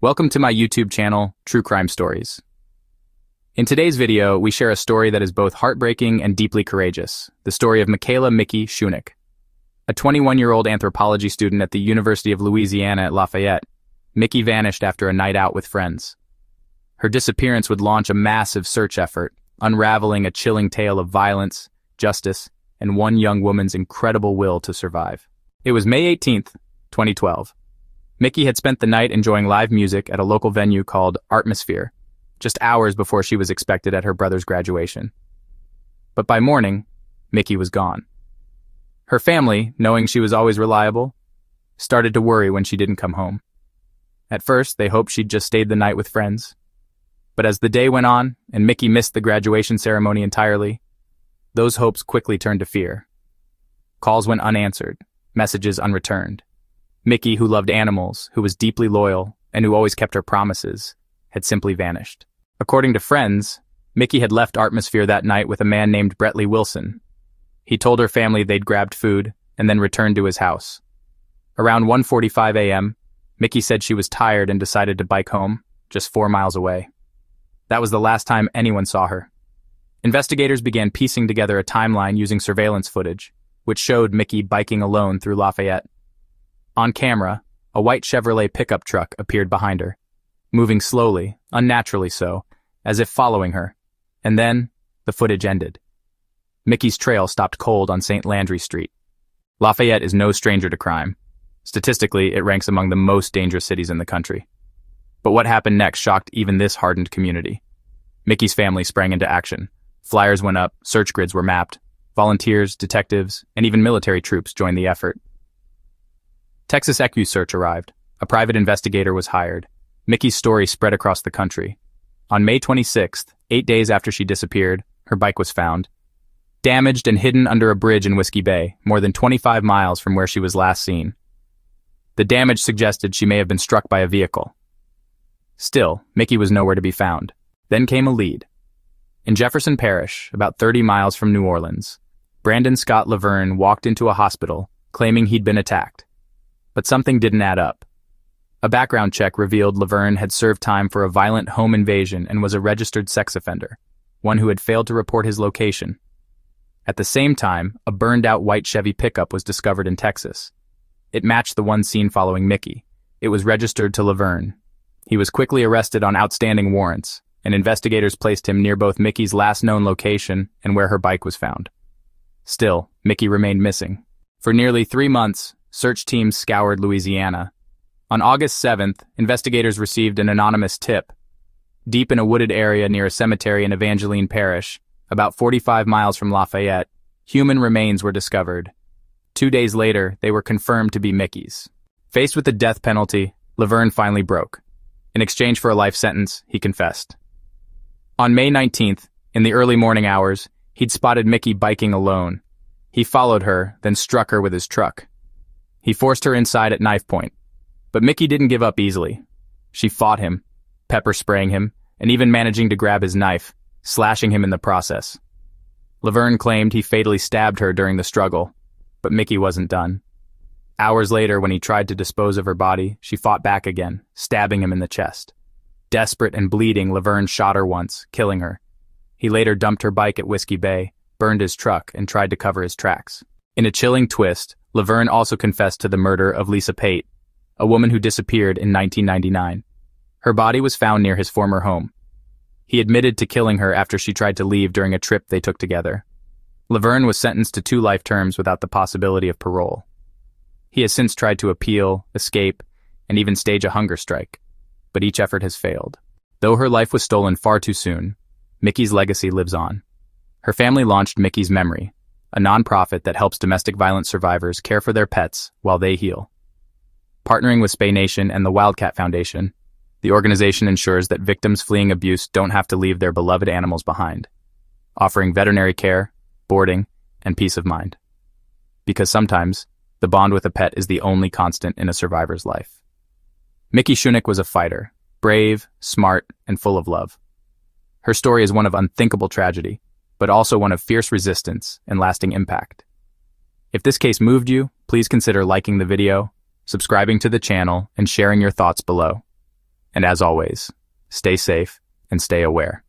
Welcome to my YouTube channel, True Crime Stories. In today's video, we share a story that is both heartbreaking and deeply courageous, the story of Michaela Mickey Shunick. A 21-year-old anthropology student at the University of Louisiana at Lafayette, Mickey vanished after a night out with friends. Her disappearance would launch a massive search effort, unraveling a chilling tale of violence, justice, and one young woman's incredible will to survive. It was May 18th, 2012. Mickey had spent the night enjoying live music at a local venue called Atmosphere, just hours before she was expected at her brother's graduation. But by morning, Mickey was gone. Her family, knowing she was always reliable, started to worry when she didn't come home. At first, they hoped she'd just stayed the night with friends. But as the day went on, and Mickey missed the graduation ceremony entirely, those hopes quickly turned to fear. Calls went unanswered, messages unreturned. Mickey, who loved animals, who was deeply loyal, and who always kept her promises, had simply vanished. According to friends, Mickey had left Atmosphere that night with a man named Bretley Wilson. He told her family they'd grabbed food and then returned to his house. Around 1:45 a.m., Mickey said she was tired and decided to bike home, just 4 miles away. That was the last time anyone saw her. Investigators began piecing together a timeline using surveillance footage, which showed Mickey biking alone through Lafayette. On camera, a white Chevrolet pickup truck appeared behind her, moving slowly, unnaturally so, as if following her. And then, the footage ended. Mickey's trail stopped cold on St. Landry Street. Lafayette is no stranger to crime. Statistically, it ranks among the most dangerous cities in the country. But what happened next shocked even this hardened community. Mickey's family sprang into action. Flyers went up, search grids were mapped. Volunteers, detectives, and even military troops joined the effort. Texas EquuSearch arrived. A private investigator was hired. Mickey's story spread across the country. On May 26th, 8 days after she disappeared, her bike was found. Damaged and hidden under a bridge in Whiskey Bay, more than 25 miles from where she was last seen. The damage suggested she may have been struck by a vehicle. Still, Mickey was nowhere to be found. Then came a lead. In Jefferson Parish, about 30 miles from New Orleans, Brandon Scott Laverne walked into a hospital, claiming he'd been attacked. But something didn't add up. A background check revealed Laverne had served time for a violent home invasion and was a registered sex offender, one who had failed to report his location. At the same time, a burned-out white Chevy pickup was discovered in Texas. It matched the one seen following Mickey. It was registered to Laverne. He was quickly arrested on outstanding warrants, and investigators placed him near both Mickey's last known location and where her bike was found. Still, Mickey remained missing. For nearly 3 months, search teams scoured Louisiana. On August 7th, investigators received an anonymous tip. Deep in a wooded area near a cemetery in Evangeline Parish, about 45 miles from Lafayette, human remains were discovered. 2 days later, they were confirmed to be Mickey's. Faced with the death penalty, Laverne finally broke. In exchange for a life sentence, he confessed. On May 19th, in the early morning hours, he'd spotted Mickey biking alone. He followed her, then struck her with his truck. He forced her inside at knife point. But Mickey didn't give up easily. She fought him, pepper spraying him, and even managing to grab his knife, slashing him in the process. Laverne claimed he fatally stabbed her during the struggle, but Mickey wasn't done. Hours later, when he tried to dispose of her body, she fought back again, stabbing him in the chest. Desperate and bleeding, Laverne shot her once, killing her. He later dumped her bike at Whiskey Bay, burned his truck, and tried to cover his tracks. In a chilling twist, Laverne also confessed to the murder of Lisa Pate, a woman who disappeared in 1999. Her body was found near his former home. He admitted to killing her after she tried to leave during a trip they took together. Laverne was sentenced to 2 life terms without the possibility of parole. He has since tried to appeal, escape, and even stage a hunger strike, but each effort has failed. Though her life was stolen far too soon, Mickey's legacy lives on. Her family launched Mickey's Memory, a nonprofit that helps domestic violence survivors care for their pets while they heal. Partnering with Spay Nation and the Wildcat Foundation, the organization ensures that victims fleeing abuse don't have to leave their beloved animals behind, offering veterinary care, boarding, and peace of mind. Because sometimes, the bond with a pet is the only constant in a survivor's life. Mickey Shunick was a fighter, brave, smart, and full of love. Her story is one of unthinkable tragedy, but also one of fierce resistance and lasting impact. If this case moved you, please consider liking the video, subscribing to the channel, and sharing your thoughts below. And as always, stay safe and stay aware.